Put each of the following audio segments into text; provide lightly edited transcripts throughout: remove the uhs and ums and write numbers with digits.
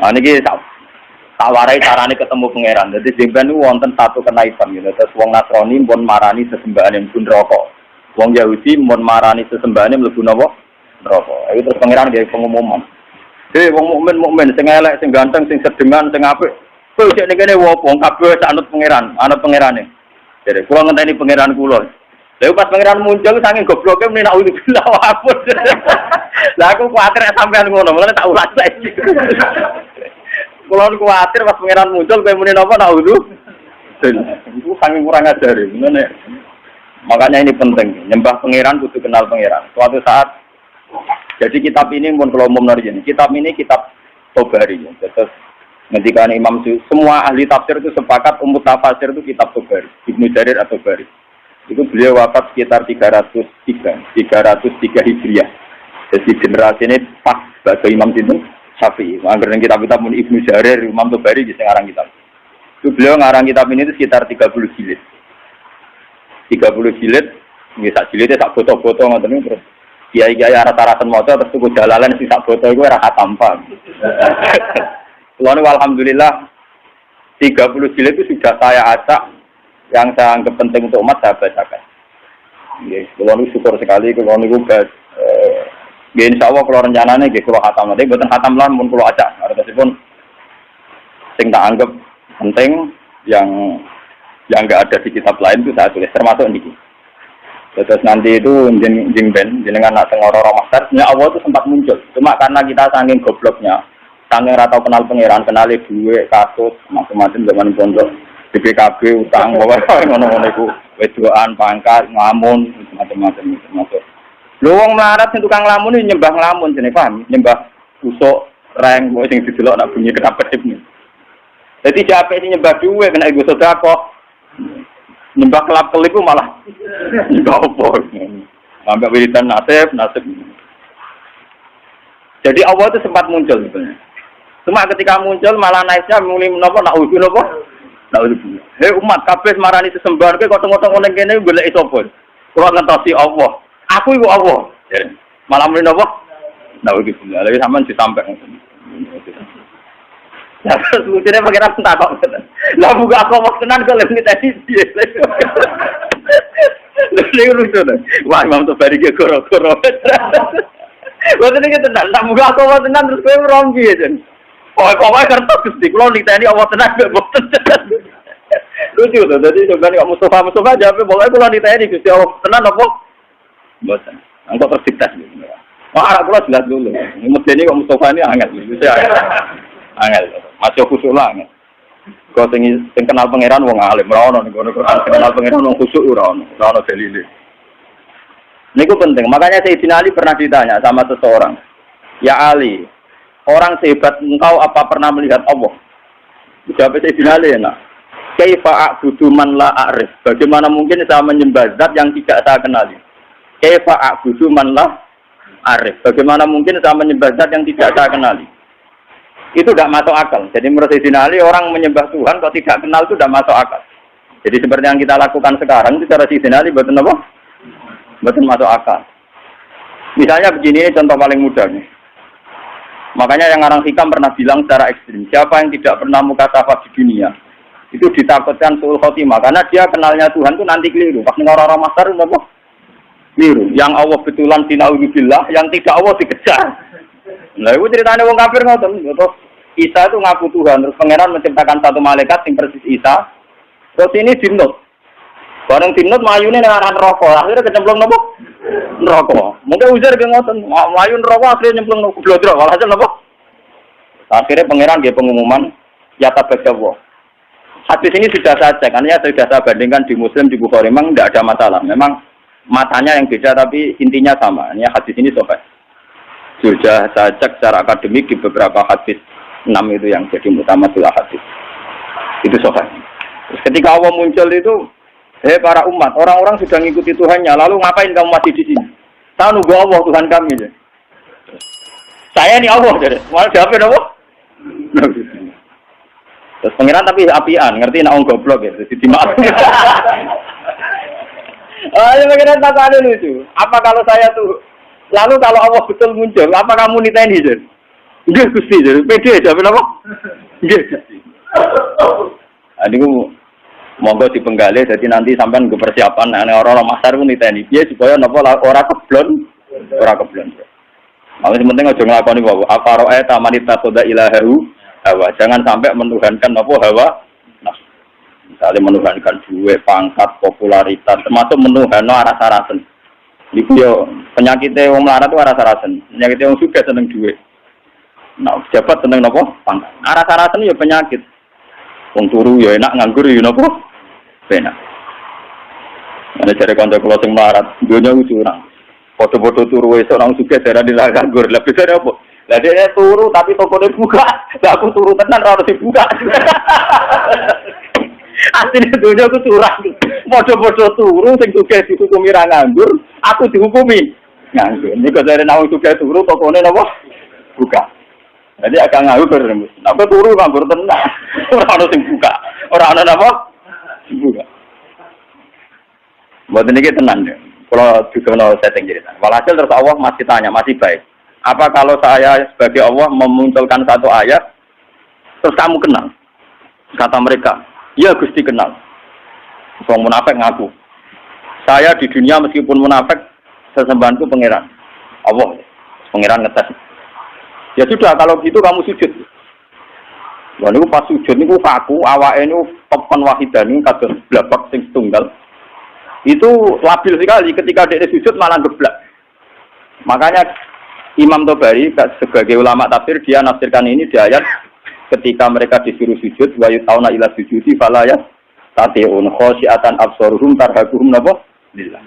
Nah niki tak warai carane ketemu pangeran. Dadi jengben niku wonten satu kenaipan gitu. Terus wong Nasrani pun marani sesembahane mlebu neraka. Wong Yahudi pun marani sesembahane mlebu napa? Neraka. Iku terus pangeran gawe pengumuman. Wong mukmin sing elek, sing ganteng, sing sedengan, sing apik. Kowe sik ning kene wopo kabeh anut pangeran, anut pangerane. Jadi kula ngenteni pangeran kula. Lha pas pangeran muncul saking gobloke meni nak ulah bilah wapun. Lah aku kuwatir sampean ngono, mulane tak ulas saiki. Kula kuwatir pas pangeran muncul kowe muni napa nak ulah. Itu saking kurang ajar ngene. Makanya ini penting, nyembah pangeran kudu kenal pangeran. Suatu saat jadi kitab ini pun kalau umum nari kitab ini kitab Tobari. Terus ketika Imam semua ahli tafsir itu sepakat tafsir itu kitab Tobari, Ibnu Jarir atau Tobari. Itu beliau wafat sekitar 303 Hijriah. Jadi generasi ini pas bagi Imam Syafi'i. Anggaran kitab-kitab Ibnu Jarir, Imam Tobari di sekarang kitab. Itu beliau ngarang kitab ini itu sekitar 30 jilid. 30 jilid, nggak jilidnya tak foto-foto ngoten terus. Kiai-kiai rata-rata motor terus tuku jalalan sing sak foto iku ora hatampa. Lalu alhamdulillah 30 jilid itu sudah saya acak yang saya anggap penting untuk umat saya bacakan. Nggih, kula niku syukur sekali kula niku nggih insyaallah kula rencanane nggih kula hatam nanti mboten hatam lan mun kula acak. Artosipun sing tak anggap penting yang enggak ada di kitab lain itu saya tulis termasuk niki. Terus nanti itu jengben jenengan nak tengoro master, ya Allah itu sempat muncul. Cuma karena kita saking gobloknya, saking ratau kenal pangeran, kenali duit, kasus, macam-macam zaman pondok, BPKB, utang, bawa ngono-ngono itu, wedoan, pangkat, ngamun, macam-macam termasuk. Lu wong melarat sing tukang lamun ini nyembah nglamun jenenge paham, nyembah usuk, reng, sing didelok nak bunyi kedap-kedip. Jadi siapa sing nyembah duit kena iku sedekah. Nyembah kelap-kelip itu malah nyembah apa? Sampai wiridan nasib. Jadi Allah itu sempat muncul sebenarnya. Cuma ketika muncul malah naiknya mulai menapa nak uji napa? Nak uji. Hei umat kabeh marani sesembahan kowe kok tengok-tengok ning kene golek sapa? Kula ngentosi Allah. Aku iku Allah. Malah mulai napa? Nak uji. Lha sampean disampaikan. Lah terus mungkin pengiran takok. Lah buka aku mau tenan kok lek tadi piye. Lha lucu to. Wah, Imam Tobari ki koro-koro. Boten iki tenan, tak buka aku mau tenan terus kowe rom piye jen. Pokoke kertas Gusti kula niteni Allah tenan kok boten. Lucu to. Dadi sampeyan kok Mustafa jawab pokoke kula niteni Gusti Allah tenan apa? Boten. Engko tersiktas. Wah, arek kula jelas dulu. Medeni kok Mustafa ini angel. Angel. Masih khusyuk lah. Kau sing kenal pangeran wong alim, ora ono ning Quran kenal pangeran wong khusyuk ora ono dalile. Niku penting. Makanya Sayyidina Ali pernah ditanya sama seseorang, "Ya Ali, orang sehebat engkau apa pernah melihat Allah?" Jawab Sayyidina Ali, "Enak. Kaifa a'budu man la a'rif?" Bagaimana mungkin saya menyembah zat yang tidak saya kenali? Kaifa a'budu man la a'rif? Bagaimana mungkin saya menyembah zat yang tidak saya kenali? Itu tidak masuk akal. Jadi menurut Sayyidina Ali, orang menyembah Tuhan kok tidak kenal itu tidak masuk akal. Jadi seperti yang kita lakukan sekarang, itu cara Sayyidina Ali betul apa? Betul masuk akal. Misalnya begini, ini contoh paling mudah nih. Makanya yang orang hikam pernah bilang secara ekstrim, siapa yang tidak pernah mukasafah di dunia, itu ditakutkan suul khotimah. Karena dia kenalnya Tuhan itu nanti keliru. Pas orang-orang masar itu apa? Keliru. Yang Allah betulan sina'udzubillah, yang tidak Allah dikejar. Nah, itu ceritanya wong kafir ngoten. Terus Isa itu ngaku Tuhan, terus pangeran menciptakan satu malaikat yang persis Isa. Terus ini dinut. Bareng dinut mayune nang arah neraka. Akhirnya kecemplung nopo? Neraka. Mungkin ujar ke ngoten, mayu neraka akhirnya nyemplung nopo blodro. Walhasil nopo? Akhirnya pangeran dia pengumuman ya tabaqallah. Hadis ini sudah saya cek, artinya sudah saya bandingkan di Muslim, di Bukhari, memang tidak ada masalah. Memang matanya yang beda tapi intinya sama. Ini hadis ini sobat. Sudah saya cek secara akademik di beberapa hadis 6 itu yang jadi mutamatul hadis. Itu sobat. Terus ketika Allah muncul itu, para umat, orang-orang sudah mengikuti Tuhannya, lalu ngapain kamu masih di sini? Saya nunggu Allah Tuhan kami. Saya ini Allah, jadi malah jawabin Allah. Terus pengiran tapi apian, ngerti nak goblok ya, jadi dimaafin. Ya pengiran tak ada lucu. Apa kalau saya tuh, lalu kalau Allah betul muncul, apa kamu niteni? Nggih Gusti, pede jawab napa? Nggih Gusti. Niku monggo dipenggalih dadi nanti sampean nggo persiapan nek ora masar pun niteni piye supaya napa ora keblon. Maka penting aja nglakoni wae apa roe tamanita khoda ilahahu hawa. Jangan sampai menuhankan apa hawa nafsu. Misalnya menuhankan duit, pangkat, popularitas, termasuk menuhanno aras-arasen. Iku yo penyakite wong melarat itu aras-arasen. Penyakite wong sugih seneng duit. Nah, pejabat seneng napa? Pangkat. Aras-arasen yo penyakit. Wong turu yo enak, nganggur yo napa? Enak. Ana jare kanca kula sing melarat, donya curang. Foto-foto turu esuk nang sugih daerah di nganggur. Lah bisa apa? Lah dia turu tapi tokone buka. Lah aku turu tenan ora harus dibuka. Asline donya aku curang. Foto-foto turu sing sugih dihukumi ra nganggur, aku dihukumi nganggur. Niku jare nang sugih turu tokone napa? Buka. Jadi agak nganggur. Apa turu nganggur tenan. Ora ono sing buka. Ora ono napa? Buka. Mboten iki tenan ya. Kalau juga setting cerita. Walhasil terus Allah masih tanya, masih baik. Apa kalau saya sebagai Allah memunculkan satu ayat, terus kamu kenal? Kata mereka, iya Gusti kenal. Orang munafik ngaku. Saya di dunia meskipun munafik, sesembahanku pangeran. Allah, pangeran ngetes. Ya sudah, kalau gitu kamu sujud. Wah, ini pas sujud, ini kaku, awake ini topan wahidan, ini kados blabak sing tunggal. Itu labil sekali ketika dia sujud malah geblak. Makanya Imam Tobari sebagai ulama tafsir dia nafsirkan ini di ayat ketika mereka disuruh sujud wa yutauna ila sujudi fala yastati'un khasyiatan absaruhum tarhaquhum napa lillah.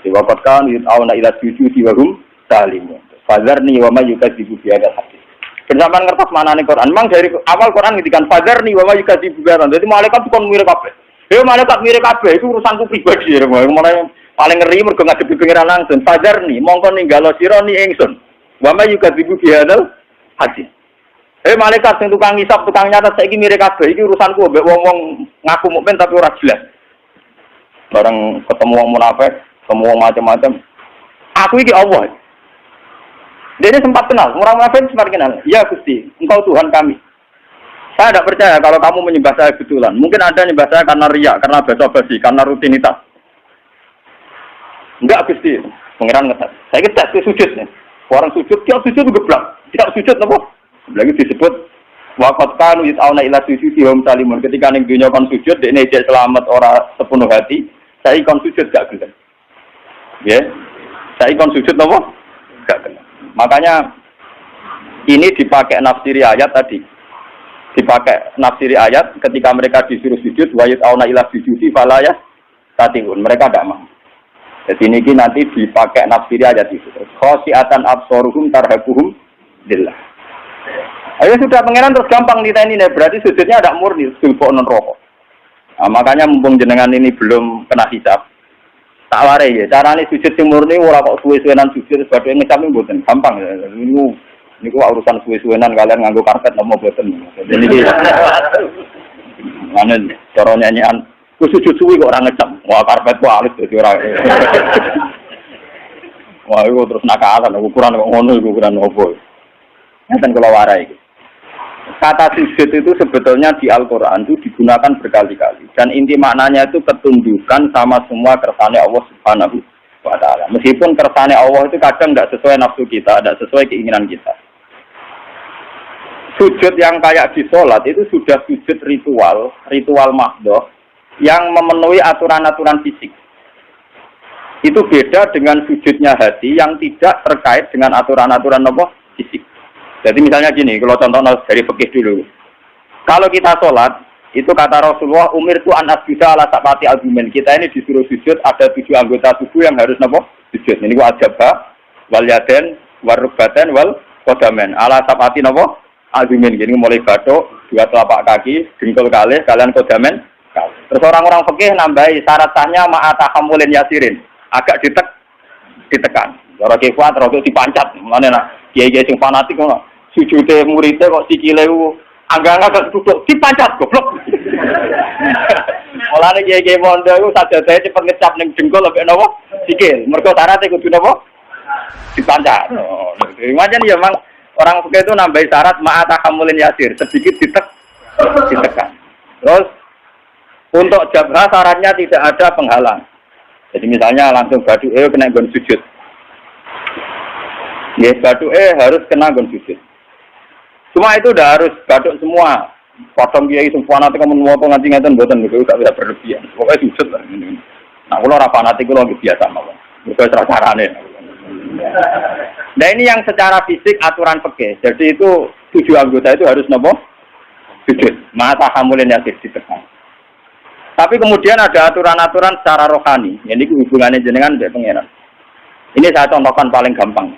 Jadi waqad kan yutauna ila sujudi wa hum salimun. Fadzarni wa may yukadzibu bi hadzal hadis. Bersamaan ngertos manane Quran. Memang dari awal Quran ngendikan fadzarni wa may yukadzibu bi hadzal. Dadi malaikat kon mirip kabeh. Yo malaikat mirip kabeh itu urusanku pribadi ya. Mulai paling ngeri mergo ngadepi pengiran langsung. Fadzarni mongko ninggalo sira ni ingsun. Wa may yukadzibu bi hadzal hadis. Malaikat sing tukang ngisap, tukang nyatet saiki mirip kabeh iki urusanku mbek wong-wong ngaku mukmin tapi ora jelas. Bareng ketemu wong munafik, ketemu wong macam-macam. Aku iki Allah. Dia sempat kenal, orang munafik sempat kenal. Ya Gusti, Engkau Tuhan kami. Saya tidak percaya kalau kamu menyembah saya betulan. Mungkin Anda menyembah saya karena riya, karena basa-basi, karena rutinitas. Enggak Gusti, pengiran ngetes. Saya ngetes ke sujudnya. Orang sujud, dia sujud geblak. Tidak sujud apa? Lagi disebut waqad kanu yata'una ila sujudi hum salimun. Ketika ning dunya kon sujud, dekne ijek selamat ora sepenuh hati. Saya kon sujud gak gelem. Ya. Saya kon sujud apa? Gak gelem. Makanya ini dipakai nafsiri ayat tadi. Dipakai nafsiri ayat ketika mereka disuruh sujud wa yata'una ila sujudi fala yastati'un. Mereka tidak mau. Jadi ini nanti dipakai nafsiri ayat itu. Khasyiatan absaruhum tarhaquhum lillah. Ayo sudah pengenan terus gampang ditanya ini. Berarti sujudnya ada murni, sulpo non rokok. Nah, makanya mumpung jenengan ini belum kena hisab. Tak warai ya. Caranya sujud sing murni ora kok suwe-suwenan sujud sebagai ngecap mboten gampang ya. Ini urusan suwe-suwenan kalian nganggo karpet nopo mboten. Jadi iki mana cara nyanyian ku sujud suwi kok ora ngecap. Wah karpet ku halus dadi ora. Wah iku terus nakalan ukuran kok ngono iku ukuran opo. Ngeten kula warai iki. Kata sujud itu sebetulnya di Al-Quran itu digunakan berkali-kali. Dan inti maknanya itu ketundukan sama semua kersane Allah Subhanahu wa Ta'ala. Meskipun kersane Allah itu kadang tidak sesuai nafsu kita, tidak sesuai keinginan kita. Sujud yang kayak di sholat itu sudah sujud ritual mahdoh yang memenuhi aturan-aturan fisik. Itu beda dengan sujudnya hati yang tidak terkait dengan aturan-aturan fisik. Jadi misalnya gini, kalau contoh dari fikih dulu. Kalau kita sholat, itu kata Rasulullah, umir tu an asjuda ala sabati argumen. Kita ini disuruh sujud, ada 7 anggota tubuh yang harus sujud. Ini wajabah, wal yaden, wal rukbaten, wal kodamen. Ala sabati argumen. Jadi mulai batuk, 2 telapak kaki, dengkul kalih, kalian kodamen. Terus orang-orang fikih nambahi syarat sahnya ma'atahamulin yasirin. Agak ditekan. Orang kekuat, orang itu dipancat. Mana nak? Kiai-kiai sing fanatik ngono. Sujude muridnya kok sikile angga-angga duduk dipancat goblok. Mulane kiai-kiai pondok iku sajadahe cepet ngecap ning dengkul lek napa sikil. Mergo syaratnya kudu napa? Dipancat. Macam ya Mang Orang fikih itu nambahi syarat ma'ata hamulin yasir, sedikit ditekan. Terus untuk jabha syaratnya tidak ada penghalang. Jadi misalnya langsung badu kena gon sujud. Ya badu harus kena gon sujud. Cuma itu udah harus baduk semua. Potong kiai semua nanti kamu mau ngaji ngeten mboten niku gak bisa berlebihan. Pokoknya sujud lah. Nah, kalau ora fanatik kula lagi biasa mawon. Mergo carane. Nah ini yang secara fisik aturan fikih. Jadi itu 7 anggota itu harus nopo? Sujud. Mata hamulin yasir ditekan. Tapi kemudian ada aturan-aturan secara rohani. Ini hubungannya jenengan dengan pangeran. Ini saya contohkan paling gampang.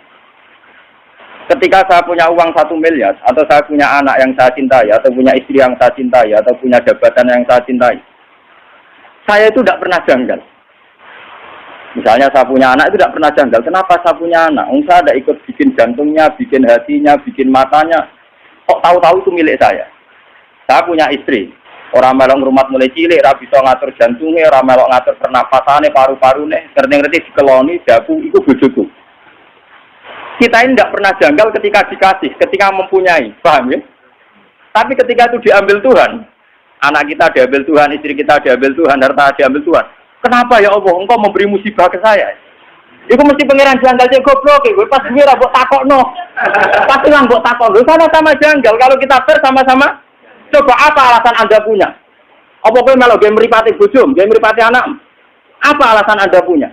Ketika saya punya uang 1 miliar, atau saya punya anak yang saya cintai, atau punya istri yang saya cintai, atau punya jabatan yang saya cintai, saya itu tidak pernah janggal. Misalnya saya punya anak itu tidak pernah janggal. Kenapa saya punya anak? Saya ada ikut bikin jantungnya, bikin hatinya, bikin matanya. Kok tahu-tahu itu milik saya? Saya punya istri. Orang melok rumah mulai cilik, ora bisa ngatur jantungnya, orang melok ngatur pernapasannya, paru-parune, ngerti-ngerti dikeloni, dagu, itu bojoku. Kita ini tidak pernah janggal ketika dikasih, ketika mempunyai, paham ya? Tapi ketika itu diambil Tuhan, anak kita diambil Tuhan, istri kita diambil Tuhan, harta diambil Tuhan. Kenapa ya Allah, engkau memberi musibah ke saya? Itu mesti pangeran janggal cek goblok, gue pas gue rabok takokno, pasti lang bok takokno, sama-sama janggal. Kalau kita bersama-sama, coba apa alasan Anda punya? Apa gue malah game meripati bujum, game meripati anak? Apa alasan Anda punya?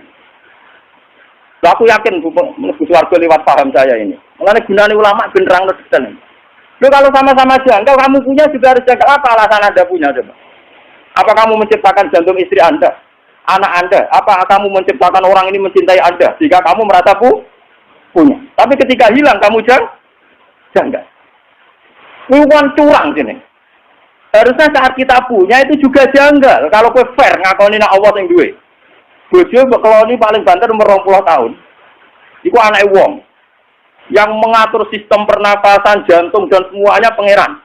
Loh, aku yakin Gus Wargo lewat paham saya ini. Mulane gunane ulama benerang detail. Loh kalau sama-sama janggal, kamu punya juga harus janggal. Apa alasan Anda punya coba? Apa kamu menciptakan jantung istri Anda, anak Anda? Apa kamu menciptakan orang ini mencintai Anda sehingga kamu merasa punya? Tapi ketika hilang kamu janggal. Bukan curang sini. Harusnya saat kita punya itu juga janggal. Kalau kowe fair ngakoni nek Allah sing duwe. Bojo bekeloni paling banter umur 20 tahun. Iku anake wong yang mengatur sistem pernapasan, jantung dan semuanya pangeran.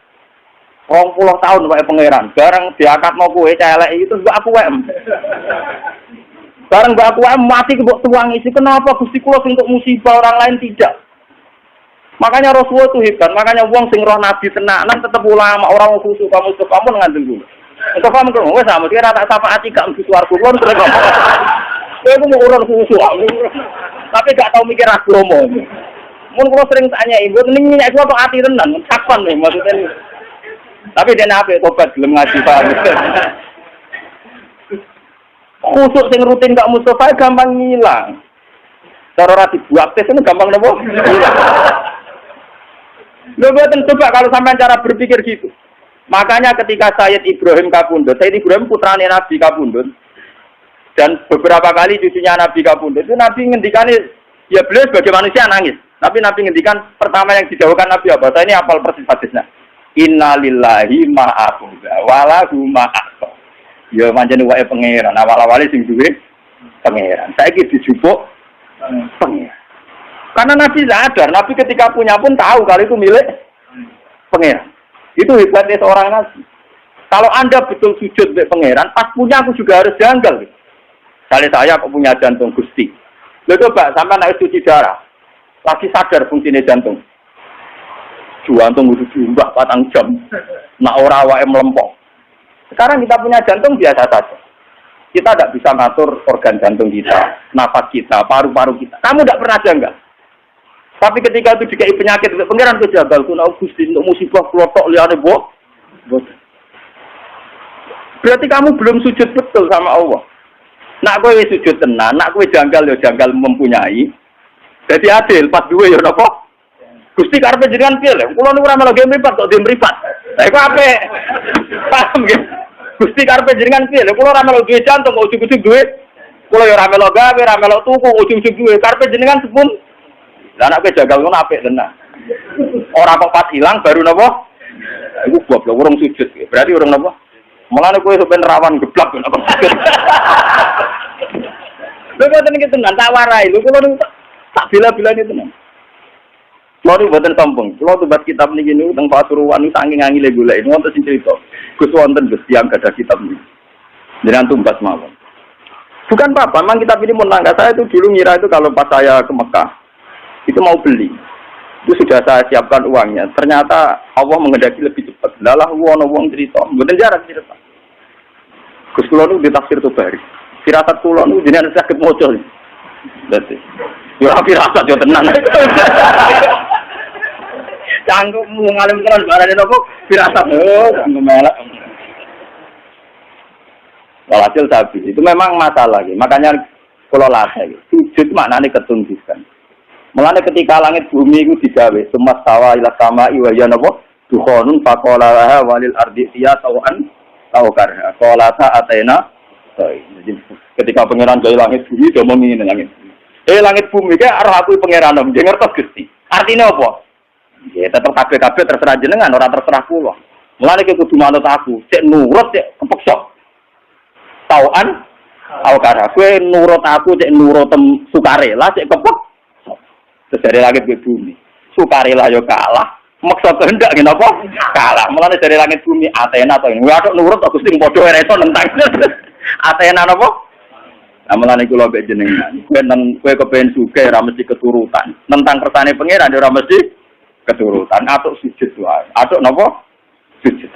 20 tahun wae pangeran. Bareng diakatno kowe celek itu mbak aku wae. Bareng mbak aku wae mati kebok tuang isi. Kenapa Gusti kula sing untuk musibah orang lain tidak? Makanya Rasulullah itu hebat. Makanya wong sing roh nabi tenanan tetep ulama, orang khusus kamu ngandel dulu. Untuk kamu kan, wes sama dia rata syafaat gak mesti suaraku pun terus ngomong. Saya mau urun khusus, tapi gak tahu mikir agama. Mun kalau sering tanya ibu, ini nyak gua kok hati tenan, kapan nih maksudnya. Tapi dia nape tobat belum ngaji paham. Khusus sing rutin gak Mustafa gampang ngilang. Cara ora dibuat tes itu gampang nopo? Lo buatin coba kalau sampai cara berpikir gitu. Makanya ketika Sayyid Ibrahim Kabundut, Sayyid Ibrahim putrane Nabi Kabundut, dan beberapa kali cucunya Nabi Kabundut, itu Nabi ngendikan, ya beliau sebagai manusia nangis. Tapi Nabi ngendikan, pertama yang dijauhkan Nabi apa? Saya ini hafal persis hadisnya. Inna lillahi ma'abuda, walahu ma'akto. Ya manjani wae pangeran, awal-awalnya sing duwe pangeran. Saya ini dijupuk pangeran. Karena Nabi sadar, Nabi ketika punya pun tahu kalau itu milik pangeran. Itu hebatnya seorang nabi. Kalau Anda betul sujud untuk pangeran, pas punya aku juga harus janggal. Misalnya saya punya jantung Gusti. Lalu coba sampai naik cuci darah. Lagi sadar fungsinya jantung. Jantung udah diumbah 4 jam. Nak ora wae melempok. Sekarang kita punya jantung biasa saja. Kita tidak bisa ngatur organ jantung kita, nafas kita, paru-paru kita. Kamu tidak pernah janggal. Tapi ketika itu dikai penyakit, pangeran kejagal, kuna Gusti untuk musibah kelotok liane bos. Berarti kamu belum sujud betul sama Allah. Nak kowe sujud tenan, nak kowe janggal ya janggal mempunyai. Jadi adil, pas duwe ya napa? Gusti karepe jenengan piye lho? Kula niku ora melok game mripat kok game mripat. Lah iku apik. Paham nggih? Gusti karepe jenengan piye lho? Kula ora melok duwe jantung kok ujug-ujug duwe. Kula ya ora melok gawe, ora melok tuku, ujug-ujug duwe. Karepe jenengan sepun. Lah nek jagal ngono apik tenan. Ora kok pas ilang baru napa? Iku goblok urung sujud. Berarti urung napa? Mulane kowe sampeyan rawan geblak napa sujud. Lha kok tenan tenan tak warai. Lho kula tak bila-bilane tenan. Kula niku mboten sombong. Kula tumbas kitab niki niku teng Pasuruan saking angile golek. Wonten sing crito. Gus wonten Gus tiyang gadah kitab niki. Jenengan tumbas mawon. Bukan apa-apa, memang kitab ini menangga. Saya itu dulu ngira itu kalau pas saya ke Mekah itu mau beli. Itu sudah saya siapkan uangnya. Ternyata Allah mengendaki lebih cepat. Lalah wong cerita, mboten jarak cerita. Gus kula nu ditafsir Tobari. Firasat kula nu jenengan saged maca. Dadi yo firasat yo tenan. Canggung ngalim tenan barane napa firasat. Oh, ngemelak. Walhasil sabi, itu memang masalah. Makanya kalau latih, sujud maknanya ketundukan. Mulanya ketika langit bumi itu digawe, semua sawa ila sama iwaya napa dukhonun faqala laha walil ardi fiya sawan tawkarha. Qalata atena. Jadi ketika pangeran gawe langit bumi do ngene langit. Langit bumi ki arep aku pangeran om, ngertos Gusti. Artinya apa? Ya tetep kabeh-kabeh terserah jenengan, ora terserah kula. Mulane ki kudu manut aku, cek nurut cek kepeksa. Tauan awakara kowe nurut aku cek nurut sukarela cek kepek terus dari langit ke bumi sukarela yo kalah maksa kehendak ngene apa kalah mulane dari langit bumi Athena to ini wae nurut aku sing padha ora iso nentang Athena napa mulane kula mbek jenengan kowe kepengin sugih ora mesti keturutan nentang kersane pangeran ora mesti keturutan atuk sujud wae atuk napa sujud